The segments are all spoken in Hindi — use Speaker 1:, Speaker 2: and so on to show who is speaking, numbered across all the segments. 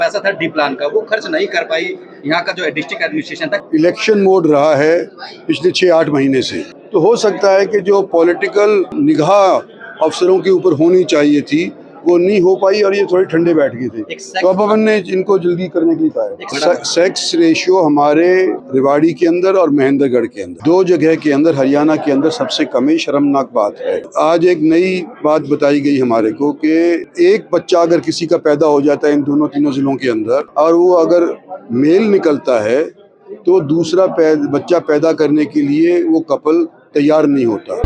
Speaker 1: पैसा था डी प्लान का, वो खर्च नहीं कर पाई यहाँ का जो डिस्ट्रिक्ट एडमिनिस्ट्रेशन था।
Speaker 2: इलेक्शन मोड रहा है पिछले 6-8 महीने से, तो हो सकता है कि जो पॉलिटिकल निगाह अफसरों के ऊपर होनी चाहिए थी वो नहीं हो पाई और ये थोड़े ठंडे बैठ गए थे, तो अब हमने इनको जल्दी करने के लिए कहा है। सेक्स रेशियो हमारे रेवाड़ी के अंदर और महेंद्रगढ़ के अंदर, दो जगह के अंदर, हरियाणा के अंदर सबसे कम है। शर्मनाक बात है। आज एक नई बात बताई गई हमारे को कि एक बच्चा अगर किसी का पैदा हो जाता है इन दोनों तीनों जिलों के अंदर और वो अगर मेल निकलता है तो दूसरा बच्चा पैदा करने के लिए वो कपल तैयार नहीं होता।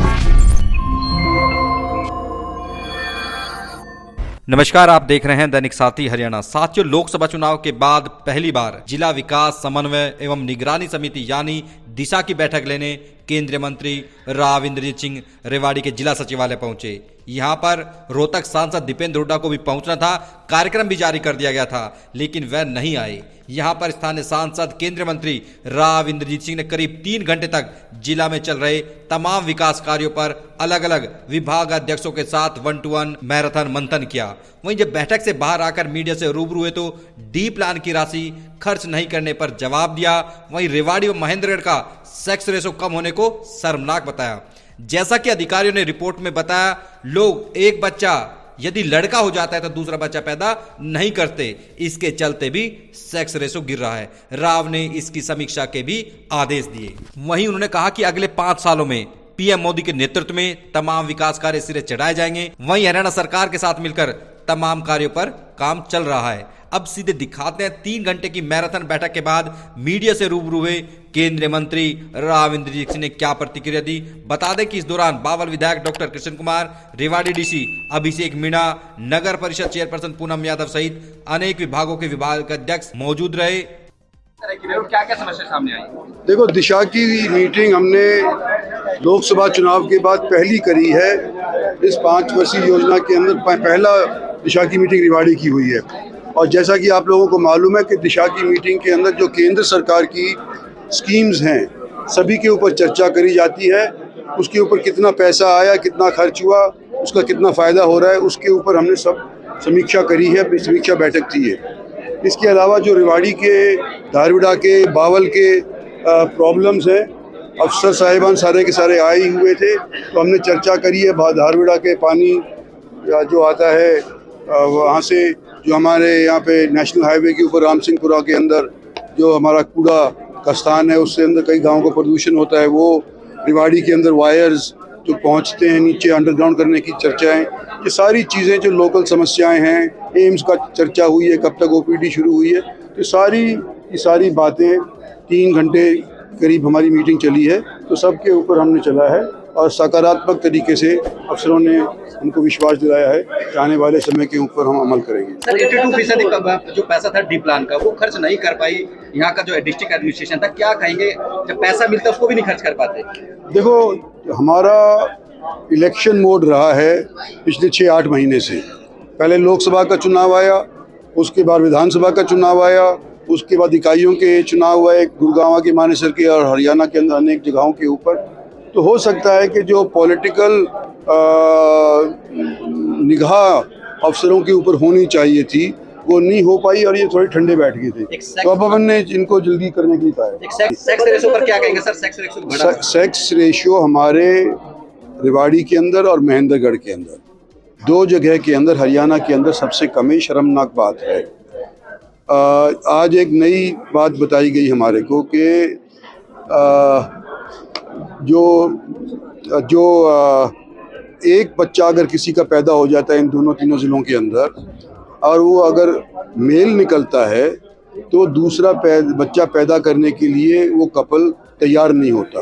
Speaker 3: नमस्कार, आप देख रहे हैं दैनिक साथी हरियाणा। साथियों, लोकसभा चुनाव के बाद पहली बार जिला विकास समन्वय एवं निगरानी समिति यानी दिशा की बैठक लेने केंद्रीय मंत्री राव इंद्रजीत सिंह रेवाड़ी के जिला सचिवालय पहुंचे। यहां पर रोहतक सांसद दीपेंद्र हुड्डा को भी पहुंचना था, कार्यक्रम भी जारी कर दिया गया था, लेकिन वह नहीं आए। यहां पर स्थानीय सांसद केंद्रीय मंत्री राव इंद्रजीत सिंह ने करीब 3 घंटे तक जिला में चल रहे तमाम विकास कार्यों पर अलग अलग विभाग अध्यक्षों के साथ 1-to-1 मैराथन मंथन किया। वहीं जब बैठक से बाहर आकर मीडिया से रूबरू हुए तो डी प्लान की राशि खर्च नहीं करने पर जवाब दिया। वहीं रेवाड़ी व महेंद्रगढ़ का सेक्स रेशो कम होने को शर्मनाक बताया। जैसा कि अधिकारियों ने रिपोर्ट में बताया, लोग एक बच्चा यदि लड़का हो जाता है तो दूसरा बच्चा पैदा नहीं करते, इसके चलते भी सेक्स रेशो गिर रहा है। राव ने इसकी समीक्षा के भी आदेश दिए। वहीं उन्होंने कहा कि अगले 5 सालों में पीएम मोदी के नेतृत्व में तमाम विकास कार्य सिरे चढ़ाए जाएंगे। वहीं हरियाणा सरकार के साथ मिलकर तमाम कार्यों पर काम चल रहा है। अब सीधे दिखाते हैं 3 घंटे की मैराथन बैठक के बाद मीडिया से रूबरू हुए केंद्रीय मंत्री राव इंद्रजीत सिंह ने क्या प्रतिक्रिया दी। बता दें कि इस दौरान बावल विधायक डॉक्टर कृष्ण कुमार, रेवाड़ी डीसी अभिषेक मीणा, नगर परिषद चेयरपर्सन पूनम यादव सहित अनेक विभागों के विभाग अध्यक्ष मौजूद रहे।
Speaker 1: क्या क्या समस्या सामने आई?
Speaker 2: देखो, दिशा की मीटिंग हमने लोकसभा चुनाव के बाद पहली करी है। इस 5 वर्षीय योजना के अंदर पहला दिशा की मीटिंग रेवाड़ी की हुई है। और जैसा कि आप लोगों को मालूम है कि दिशा की मीटिंग के अंदर जो केंद्र सरकार की स्कीम्स हैं सभी के ऊपर चर्चा करी जाती है। उसके ऊपर कितना पैसा आया, कितना खर्च हुआ, उसका कितना फ़ायदा हो रहा है, उसके ऊपर हमने सब समीक्षा करी है, अपनी समीक्षा बैठक की है। इसके अलावा जो रेवाड़ी के, धारविड़ा के, बावल के प्रॉब्लम्स हैं, अफसर साहिबान सारे के सारे आए हुए थे, तो हमने चर्चा करी है। धारविड़ा के पानी जो आता है वहाँ से, जो हमारे यहाँ पे नेशनल हाईवे के ऊपर रामसिंहपुरा के अंदर जो हमारा कूड़ा का स्थान है, उससे अंदर कई गाँव का प्रदूषण होता है, वो रेवाड़ी के अंदर वायर्स जो पहुँचते हैं नीचे अंडरग्राउंड करने की चर्चाएं, ये सारी चीज़ें जो लोकल समस्याएं हैं, एम्स का चर्चा हुई है, कब तक ओपीडी शुरू हुई है, तो ये सारी बातें 3 घंटे करीब हमारी मीटिंग चली है। तो सबके ऊपर हमने चला है और सकारात्मक तरीके से अफसरों ने उनको विश्वास दिलाया है कि आने वाले समय के ऊपर हम अमल करेंगे।
Speaker 1: सर, 82% जो पैसा था डी प्लान का, वो खर्च नहीं कर पाई यहाँ का जो डिस्ट्रिक्ट एडमिनिस्ट्रेशन था। क्या कहेंगे, जब पैसा मिलता है उसको भी नहीं खर्च कर पाते?
Speaker 2: देखो, हमारा इलेक्शन मोड रहा है पिछले 6-8 महीने से। पहले लोकसभा का चुनाव आया, उसके बाद विधानसभा का चुनाव आया, उसके बाद इकाइयों के चुनाव हुए गुड़गांव के, मानेसर के और हरियाणा के अंदर अनेक जगहों के ऊपर। तो हो सकता है कि जो पॉलिटिकल निगाह अफसरों के ऊपर होनी चाहिए थी वो नहीं हो पाई और ये थोड़े ठंडे बैठ गए थे, तो अब हमने इनको जल्दी करने के लिए कहा है।
Speaker 1: सेक्स रेशो पर क्या कहेंगे सर? सेक्स रेशो
Speaker 2: हमारे रेवाड़ी के अंदर और महेंद्रगढ़ के अंदर, दो जगह के अंदर, हरियाणा के अंदर सबसे कम है। शर्मनाक बात है। आज एक नई बात बताई गई हमारे को कि जो एक बच्चा अगर किसी का पैदा हो जाता है इन दोनों तीनों जिलों के अंदर और वो अगर मेल निकलता है तो दूसरा बच्चा पैदा करने के लिए वो कपल तैयार नहीं होता,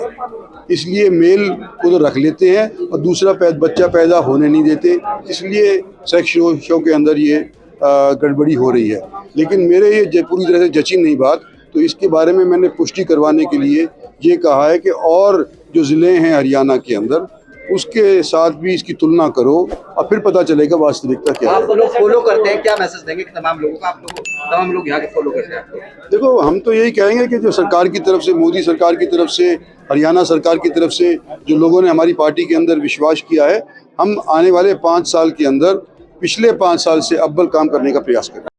Speaker 2: इसलिए मेल को तो रख लेते हैं और दूसरा बच्चा पैदा होने नहीं देते। इसलिए सेक्स रेशो के अंदर ये गड़बड़ी हो रही है। लेकिन मेरे ये पूरी तरह से जची नहीं बात, तो इसके बारे में मैंने पुष्टि करवाने के लिए ये कहा है कि और जो ज़िले हैं हरियाणा के अंदर उसके साथ भी इसकी तुलना करो और फिर पता चलेगा वास्तविकता क्या है।
Speaker 1: आप लोग फॉलो करते हैं, क्या मैसेज देंगे तमाम लोगों को? तमाम लोग यहाँ के फॉलो करते हैं?
Speaker 2: देखो, हम तो यही कहेंगे कि जो सरकार की तरफ से, मोदी सरकार की तरफ से, हरियाणा सरकार की तरफ से जो लोगों ने हमारी पार्टी के अंदर विश्वास किया है, हम आने वाले 5 साल के अंदर पिछले 5 साल से अव्वल काम करने का प्रयास करें।